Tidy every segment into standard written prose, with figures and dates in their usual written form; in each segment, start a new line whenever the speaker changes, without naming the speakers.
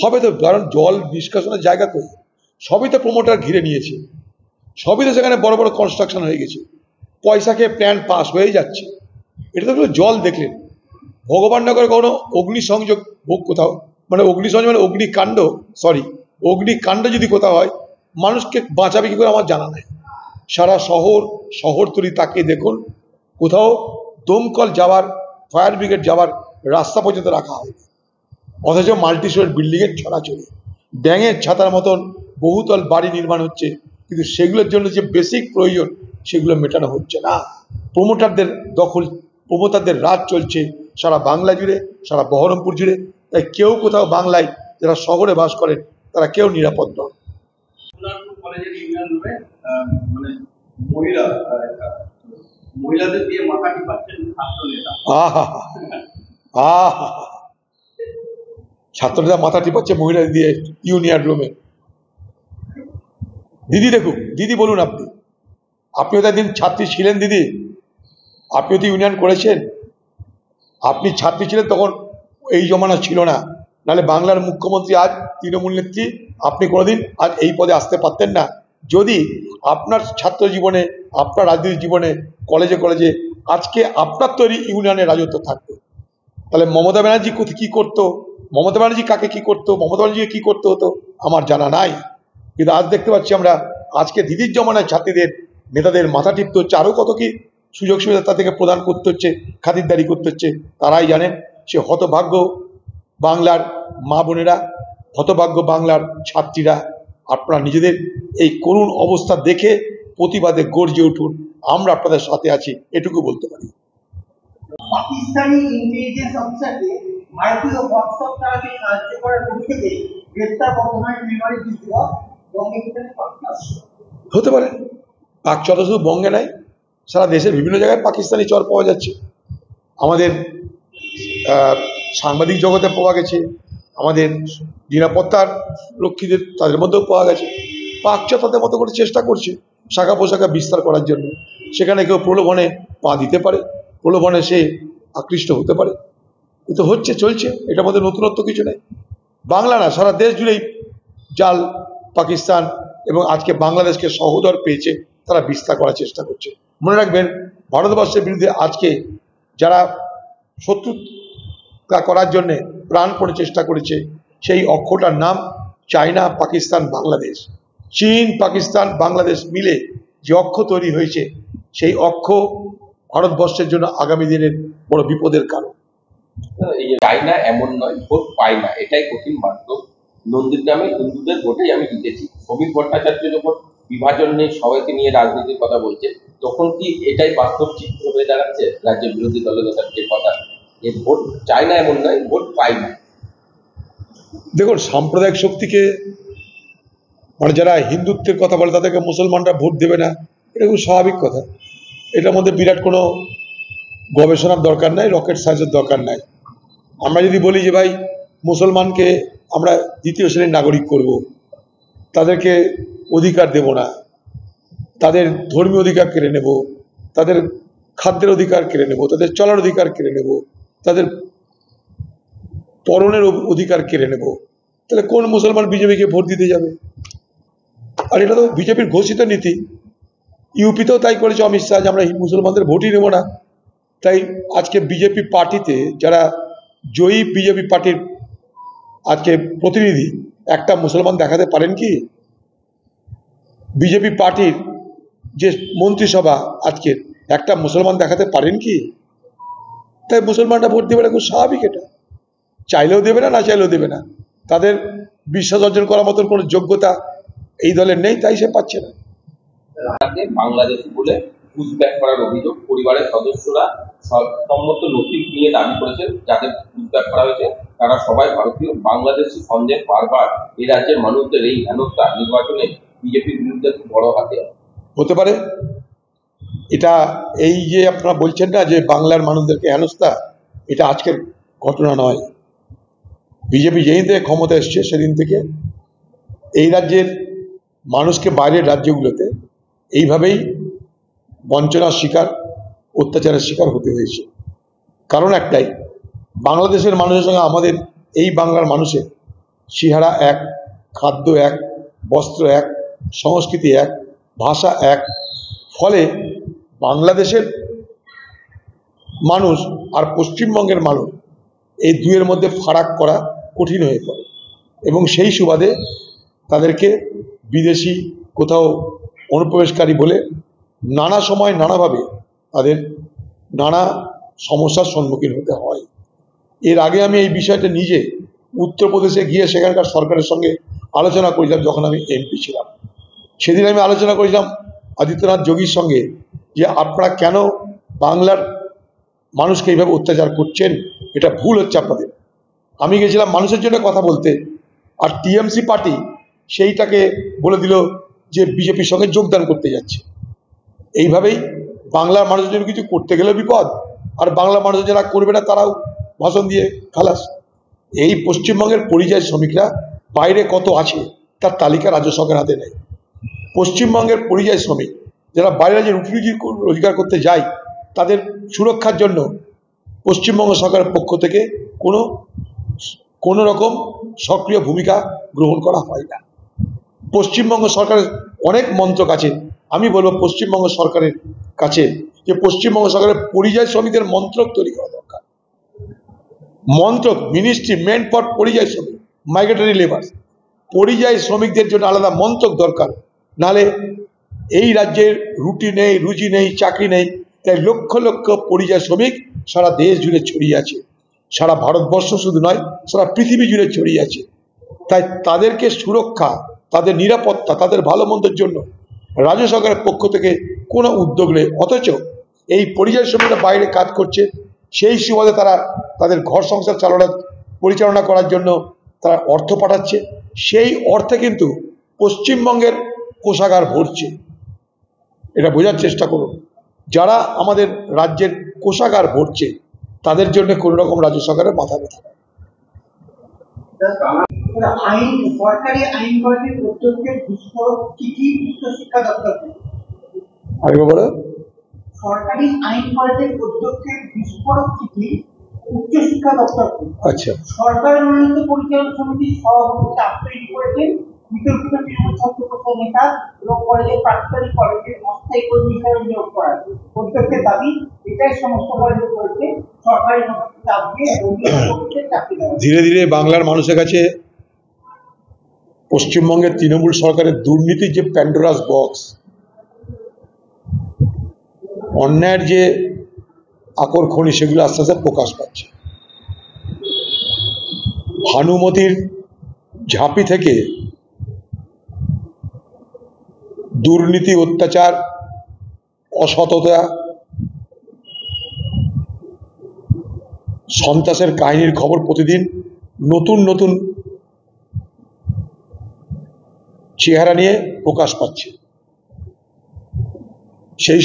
হবে তো, কারণ জল নিষ্কাশনের জায়গা তো সবই তো প্রমোটার ঘিরে নিয়েছে, সবই তো সেখানে বড় বড় কনস্ট্রাকশন হয়ে গেছে, পয়সাকে প্ল্যান পাস হয়ে যাচ্ছে। এটা তো জল দেখলেন, ভগবাননগরে কখনো অগ্নিসংযোগ কোথাও, মানে অগ্নিসংযোগ মানে অগ্নিকাণ্ড, সরি অগ্নিকাণ্ড যদি কোথাও হয়, মানুষকে বাঁচাবে কি করে আমার জানা নাই। সারা শহরতলি তাকিয়ে দেখুন, কোথাও দমকল যাওয়ার, ফায়ার ব্রিগেড যাওয়ার রাস্তা পর্যন্ত রাখা হয়, অথচ মাল্টি স্টোরের বিল্ডিংয়ের ছড়াছড়ি, ব্যাঙের ছাতার মতন বহুতল বাড়ি নির্মাণ হচ্ছে, কিন্তু সেগুলোর জন্য যে বেসিক প্রয়োজন সেগুলো মেটানো হচ্ছে না। প্রমোটারদের দখল, প্রমোটারদের রাজ চলছে সারা বাংলা জুড়ে, সারা বহরমপুর জুড়ে। তাই কেউ কোথাও বাংলায় যারা শহরে বাস করেন তারা কেউ নিরাপদ নন। ছাত্ররা মাথা টিপাচ্ছে মহিলাদের দিয়ে ইউনিয়ন রুমে। দিদি দেখুন, দিদি বলুন, আপনিও তো একদিন ছাত্রী ছিলেন দিদি, আপনিও তো ইউনিয়ন করেছেন। আপনি ছাত্রী ছিলেন তখন এই জমানা ছিল না, নাহলে বাংলার মুখ্যমন্ত্রী আজ তৃণমূল নেত্রী, আপনি কোনোদিন আজ এই পদে আসতে পারতেন না। যদি আপনার ছাত্র জীবনে, আপনার রাজনীতি জীবনে, কলেজে কলেজে আজকে আপনার তৈরি ইউনিয়নের রাজত্ব থাকতো, তাহলে মমতা ব্যানার্জি কি করতো, মমতা ব্যানার্জি কাকে কি করতো, মমতা ব্যানার্জিকে কি করতে হতো আমার জানা নাই। কিন্তু আজ দেখতে পাচ্ছি আমরা, আজকে দিদির জমানায় ছাত্রীদের নেতাদের মাথা টিপতে হচ্ছে, আরও কত কি সুযোগ সুবিধা তা থেকে প্রদান করতে হচ্ছে, খাতিরদারি করতে হচ্ছে, তারাই জানেন। সে হতভাগ্য বাংলার মা বোনেরা, হতভাগ্য বাংলার ছাত্রীরা, আপনারা নিজেদের এই করুণ অবস্থা দেখে প্রতিবাদে গর্জে উঠুন, আমরা আপনাদের সাথে আছি, এটুকু বলতে পারি।
পাকিস্তানি ইন্টেলিজেন্স অফিসারকে ভারতীয় হোয়াটসঅ্যাপ চালাতে সাহায্য করার অভিযোগে গ্রেপ্তার বর্তমানে নির্বাহী বিভাগ বঙ্গে
হতে পারে। পাক চর শুধু বঙ্গে নাই, সারা দেশের বিভিন্ন জায়গায় পাকিস্তানি চর পাওয়া যাচ্ছে। আমাদের সাংবাদিক জগতে পাওয়া গেছে, আমাদের নিরাপত্তার রক্ষীদের তাদের মধ্যেও পাওয়া গেছে। পাক চর তাদের মতো করে চেষ্টা করছে শাখা পোশাখা বিস্তার করার জন্য। সেখানে কেউ প্রলোভনে পা দিতে পারে, প্রলোভনে সে আকৃষ্ট হতে পারে, কিন্তু হচ্ছে, চলছে, এটার মধ্যে নতুনত্ব কিছু নেই। বাংলা না, সারা দেশ জুড়েই জাল পাকিস্তান এবং আজকে বাংলাদেশকে সহোদর পেয়েছে, তারা বিস্তার করার চেষ্টা করছে। মনে রাখবেন, ভারতবর্ষের বিরুদ্ধে আজকে যারা শত্রুতা করার জন্যে প্রাণপণে চেষ্টা করেছে, সেই অক্ষটার নাম চায়না, পাকিস্তান, বাংলাদেশ। চীন, পাকিস্তান, বাংলাদেশ মিলে যে অক্ষ তৈরি হয়েছে, সেই অক্ষ ভারতবর্ষের জন্য আগামী দিনের বড় বিপদের কারণ।
চায়না এমন নয়, ভোট পায় না, এটাই কঠিন বাস্তব। নন্দীগ্রামে হিন্দুদের ভোটেই আমি জিতেছি। শ্রমিক ভট্টাচার্য যখন বিভাজন নিয়ে সবাইকে নিয়ে রাজনীতির কথা বলছে, তখন কি এটাই বাস্তব চিত্র হয়ে দাঁড়াচ্ছে রাজ্যের বিরোধী দলনেতার যে কথা, এই ভোট চায়না এমন নয়, ভোট পায় না।
দেখুন, সাম্প্রদায়িক শক্তিকে, মানে যারা হিন্দুত্বের কথা বলে তাদেরকে মুসলমানরা ভোট দেবে না, এটা খুব স্বাভাবিক কথা। এটার মধ্যে বিরাট কোনো গবেষণার দরকার নাই, রকেট সায়েন্সের দরকার নাই। আমরা যদি বলি যে ভাই মুসলমানকে আমরা দ্বিতীয় শ্রেণীর নাগরিক করব, তাদেরকে অধিকার দেব না, তাদের ধর্মীয় অধিকার কেড়ে নেব, তাদের খাদ্যের অধিকার কেড়ে নেব, তাদের চলার অধিকার কেড়ে নেব, তাদের পরনের অধিকার কেড়ে নেব, তাহলে কোন মুসলমান বিজেপিকে ভোট দিতে যাবে? আর এটা তো বিজেপির ঘোষিত নীতি। ইউপিতেও তাই করেছে অমিত শাহ, যে আমরা মুসলমানদের ভোটই নেব না। তাই আজকে বিজেপি পার্টিতে যারা জয়ী বিজেপি পার্টির আজকে প্রতিনিধি, একটা মুসলমান দেখাতে পারেন কি? বিজেপি পার্টির যে মন্ত্রিসভা আজকের, একটা মুসলমান দেখাতে পারেন কি? তাই মুসলমানরা ভোট দেবে না, খুব স্বাভাবিক। এটা চাইলেও দেবে না, না চাইলেও দেবে না। তাদের বিশ্বাস অর্জন করার মতন কোনো যোগ্যতা এই দলের নেই, তাই সে পাচ্ছে না।
বাংলাদেশি বলে ঘুষব্যাক করার অভিযোগ, পরিবারের সদস্যরা সম্মত নথি নিয়ে দাবি করেছেন, যাদের ঘুষব্যাক করা হয়েছে তারা সবাই ভারতীয়। বাংলাদেশি সন্দেহ বারবার এই রাজ্যের মানুষদের এই হেনস্থা নির্বাচনে বিজেপির বিরুদ্ধে বড় হাতে
হতে পারে। এটা এই যে আপনারা বলছেন না যে বাংলার মানুষদেরকে হেনস্থা, এটা আজকের ঘটনা নয়। বিজেপি যেদিন থেকে ক্ষমতা এসছে সেদিন থেকে এই রাজ্যের মানুষকে বাইরের রাজ্যগুলোতে এইভাবেই বঞ্চনার শিকার, অত্যাচারের শিকার হতে হয়েছে। কারণ একটাই, বাংলাদেশের মানুষের সঙ্গে আমাদের এই বাংলার মানুষের চেহারা এক, খাদ্য এক, বস্ত্র এক, সংস্কৃতি এক, ভাষা এক। ফলে বাংলাদেশের মানুষ আর পশ্চিমবঙ্গের মানুষ এই দুয়ের মধ্যে ফারাক করা কঠিন হয়ে পড়ে, এবং সেই সুবাদে তাদেরকে বিদেশি কোথাও অনুপ্রবেশকারী বলে নানা সময় নানাভাবে তাদের নানা সমস্যার সম্মুখীন হতে হয়। এর আগে আমি এই বিষয়টা নিজে উত্তরপ্রদেশে গিয়ে সেখানকার সরকারের সঙ্গে আলোচনা করেছিলাম যখন আমি এমপি ছিলাম। সেদিন আমি আলোচনা করেছিলাম আদিত্যনাথ যোগীর সঙ্গে যে আপনারা কেন বাংলার মানুষকে এইভাবে অত্যাচার করছেন, এটা ভুল হচ্ছে আপনাদের। আমি গেছিলাম মানুষের জন্য কথা বলতে, আর টিএমসি পার্টি সেইটাকে বলে দিল যে বিজেপির সঙ্গে যোগদান করতে যাচ্ছে। এইভাবেই বাংলার মানুষের জন্য কিছু করতে গেলেও বিপদ, আর বাংলা মানুষ যারা করবে না তারাও ভাষণ দিয়ে খালাস। এই পশ্চিমবঙ্গের পরিযায়ী শ্রমিকরা বাইরে কত আছে তার তালিকা রাজ্য সরকার হাতে নেই। পশ্চিমবঙ্গের পরিযায়ী শ্রমিক যারা বাইরে রাজ্যে রুটি রোজগার করতে যায় তাদের সুরক্ষার জন্য পশ্চিমবঙ্গ সরকারের পক্ষ থেকে কোনো রকম সক্রিয় ভূমিকা গ্রহণ করা হয় না। পশ্চিমবঙ্গ সরকারের অনেক মন্ত্রক আছে, আমি বলবো পশ্চিমবঙ্গ সরকারের কাছে যে পশ্চিমবঙ্গ সরকারের পরিযায়ী শ্রমিকদের মন্ত্রক তৈরি করা দরকার। মন্ত্রক, মিনিস্ট্রি মেন্ট ফর পরিযায়ী শ্রমিক, মাইগ্রেটরি লেবার, পরিযায়ী শ্রমিকদের জন্য আলাদা মন্ত্রক দরকার। নালে এই রাজ্যের রুটি নেই, রুজি নেই, চাকরি নেই, তাই লক্ষ লক্ষ পরিযায়ী শ্রমিক সারা দেশ জুড়ে ছড়িয়ে আছে, সারা ভারতবর্ষ শুধু নয় সারা পৃথিবী জুড়ে ছড়িয়ে আছে। তাই তাদেরকে সুরক্ষা, তাদের নিরাপত্তা, তাদের ভালো মন্দের জন্য রাজ্য সরকারের পক্ষ থেকে কোনো উদ্যোগ নেই। অথচ এই পরিযায়ী শ্রমিকরা বাইরে কাজ করছে, সেই সুবাদে তারা তাদের ঘর সংসার পরিচালনা করার জন্য তারা অর্থ পাঠাচ্ছে। সেই অর্থে কিন্তু পশ্চিমবঙ্গের কোষাগার ভরছে। এটা বোঝার চেষ্টা করুন, যারা আমাদের রাজ্যের কোষাগার ভরছে তাদের জন্য কোনো রকম রাজ্য সরকারের মাথা ব্যথা নেই।
সরকারি আইন করার উদ্যোগকে বিস্ফোরক চিঠি উচ্চশিক্ষা দপ্তর।
আরেকবার বলো।
সরকারি আইন করার উদ্যোগকে বিস্ফোরক চিঠি উচ্চশিক্ষা দপ্তর। আচ্ছা। সরকার মনোনীত পরিচালন সমিতির সভাপতি চাপ তৈরি করেছেন বিতর্কিত তৃণমূল ছাত্র পরিষদ নেতা এবং কলেজের প্রাক্তনী কলেজের অস্থায়ী কর্মী হিসেবে নিয়োগ করার অধ্যক্ষের দাবি। এটাই সমস্ত কলেজে করেছে সরকারি চাপ দিয়ে চাকরি দেওয়া।
ধীরে ধীরে বাংলার মানুষের কাছে পশ্চিমবঙ্গের তৃণমূল সরকারের দুর্নীতির যে প্যান্ডোরাস বক্স, অন্যায়ের যে আকর খনি, সেগুলো আস্তে আস্তে প্রকাশ পাচ্ছে। ভানুমতির ঝাঁপি থেকে দুর্নীতি, অত্যাচার, অসততা, সন্ত্রাসের কাহিনীর খবর প্রতিদিন নতুন নতুন চেহারা নিয়ে প্রকাশ পাচ্ছে। সেই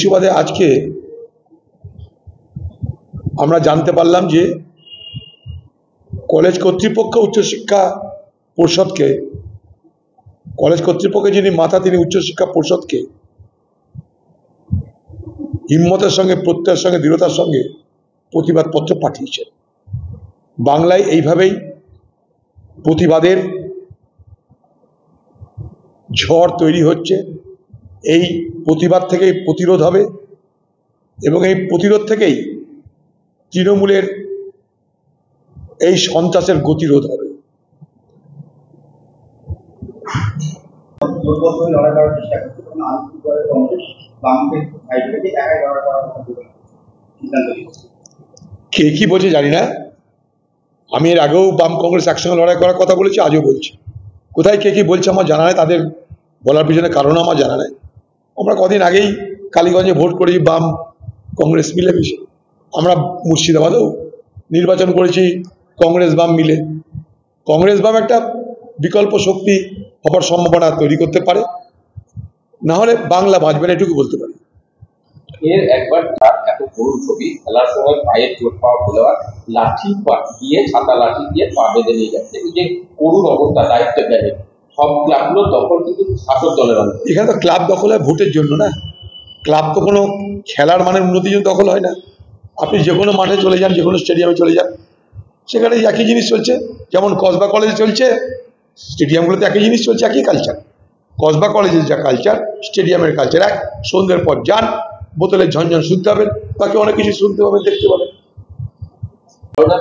সুবাদে আজকে আমরা জানতে পারলাম যে কলেজ কর্তৃপক্ষ উচ্চশিক্ষা পর্ষদকে, কলেজ কর্তৃপক্ষের যিনি মাথা তিনি উচ্চশিক্ষা পর্ষদকে হিম্মতের সঙ্গে, প্রত্যয়ের সঙ্গে, দৃঢ়তার সঙ্গে প্রতিবাদপত্র পাঠিয়েছেন। বাংলায় এইভাবেই প্রতিবাদের ঝড় তৈরি হচ্ছে। এই প্রতিবাদ থেকেই প্রতিরোধ হবে, এবং এই প্রতিরোধ থেকেই তৃণমূলের এই সন্ত্রাসের গতিরোধ হবে। কে কি বলছে জানি না, আমি এর আগেও বাম কংগ্রেস একসঙ্গে লড়াই করার কথা বলেছি, আজও বলছি। কোথায় কে কি বলছে আমার জানা নেই, তাদের বলার পিছনে কারণ আমার জানা নেই। আমরা কদিন আগেই কালীগঞ্জে ভোট করেছি বাম কংগ্রেস মিলে মিশে। আমরা মুর্শিদাবাদেও নির্বাচন করেছি কংগ্রেস বাম মিলে। কংগ্রেস বাম একটা বিকল্প শক্তি হবার সম্ভাবনা তৈরি করতে পারে, না হলে বাংলা বাঁচবে না, এটুকু বলতে পারি।
এর একবার এত করুণ ছবি, খেলার সময় পায়ের চোট পাওয়া খেলোয়াড় লাঠি দিয়ে, ছাতা লাঠি দিয়ে পা বেঁধে নিয়ে যাচ্ছে। এই যে করুণ অবস্থা, দায়িত্ব দেয় সব ক্লাবগুলো দখল কিন্তু শাসক দলের অন্তর।
এখানে তো ক্লাব দখল হয় ভোটের জন্য না, ক্লাব তো কোনো খেলার মানের উন্নতির জন্য দখল হয় না। আপনি যে কোনো মাঠে চলে যান, যে কোনো স্টেডিয়ামে চলে যান, সেখানে একই জিনিস চলছে। যেমন কসবা কলেজে চলছে, স্টেডিয়ামগুলোতে একই জিনিস চলছে, একই কালচার। কসবা কলেজের যা কালচার, স্টেডিয়ামের কালচার এক। সন্ধ্যের পর যান, বোতলের ঝনঝন শুনতে পাবেন, বাকি অনেক কিছু শুনতে পাবেন, দেখতে পাবেন।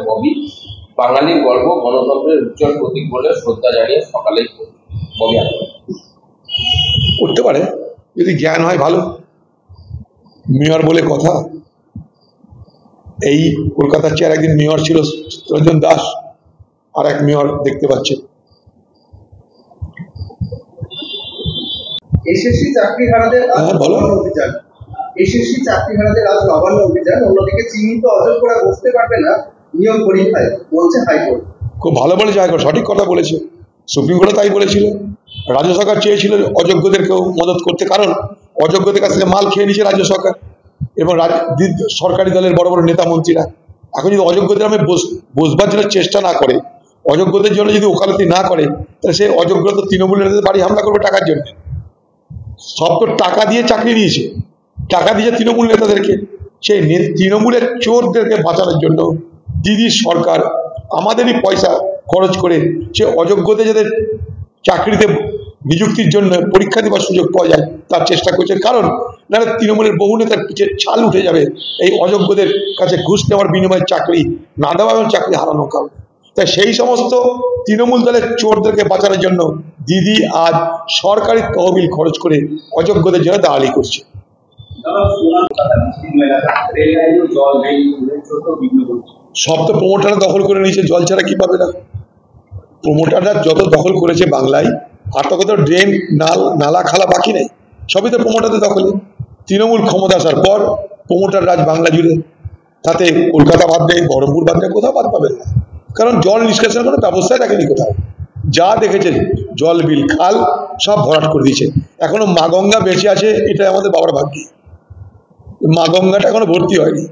ববি বাঙালির গর্ব, গণতন্ত্রের উজ্জ্বল প্রতীক বলে শ্রদ্ধা জানিয়ে সকালেই ববি
করতে পারে, যদি জ্ঞান হয় ভালো। মেয়র বলে কথা, এই কলকাতার চেয়ার একদিন মেয়র ছিল রঞ্জন দাস, আর এক মেয়র দেখতে পাচ্ছেন।
এসএসসি চাকরিহারাদের আজ নবান্ন অভিযান। এসএসসি চাকরিহারাদের আজ নবান্ন অভিযান। অন্যদিকে চিহ্নিত অযোগ্য করা বসতে পারবে না নিয়োগ পরীক্ষায়, বলছে হাইকোর্ট।
খুব ভালো বলেছে হাইকোর্ট, সঠিক কথা বলেছে। সুপ্রিম কোর্টও তাই বলেছিল। রাজ্য সরকার চেয়েছিল অযোগ্যদেরকেও মদত করতে, কারণ অযোগ্যদের কাছ থেকে মাল খেয়ে নিয়েছে রাজ্য সরকার এবং সরকারি দলের বড় বড় নেতা মন্ত্রীরা। এখন যদি অযোগ্যদের আমি বসবার জন্য চেষ্টা না করে, অযোগ্যদের জন্য যদি ওকালতি না করে, তাহলে সেই অযোগ্যরা তো তৃণমূলের বাড়ি হামলা করবে টাকার জন্য। সব তো টাকা দিয়ে চাকরি দিয়েছে, টাকা দিয়েছে তৃণমূল নেতাদেরকে। সেই তৃণমূলের চোরদেরকে বাঁচানোর জন্য দিদি সরকার আমাদেরই পয়সা খরচ করে সে অযোগ্যদের যাদের চাকরিতে নিযুক্তির জন্য পরীক্ষা দেওয়ার সুযোগ পাওয়া যায় তার চেষ্টা করছে। কারণ নাহলে তৃণমূলের বহু নেতার পিঠে ছাল উঠে যাবে এই অযোগ্যদের কাছে ঘুষ নেওয়ার বিনিময়ে চাকরি না দেওয়া এবং চাকরি হারানোর কারণে। তাই সেই সমস্ত তৃণমূল দলের চোরদেরকে বাঁচানোর জন্য দিদি আজ সরকারি তহবিল খরচ করে অযোগ্যদের জন্য দালালি করছে। সব তো প্রমোটাররা দখল করে নিয়েছে, জল ছাড়া কি পাবে না। প্রমোটাররা যত দখল করেছে বাংলায়, আর তো কোথাও ড্রেন নালা খালা বাকি নেই, সবই তো প্রমোটারদের দখলে। তৃণমূল ক্ষমতা আসার পর প্রমোটার রাজ বাংলা জুড়ে, তাতে কলকাতা বাদ নেই, বহরমপুর বাদ নেই, কোথাও বাদ পাবে না। কারণ জল নিষ্কাশনের কোনো ব্যবস্থাই রাখেনি কোথাও। যা দেখেছে জল বিল খাল সব ভরাট করে দিয়েছে। এখনো মা গঙ্গা বেঁচে আছে, এটা আমাদের বাবার ভাগ্যে। মা গঙ্গাটা এখনো ভর্তি হয়নি।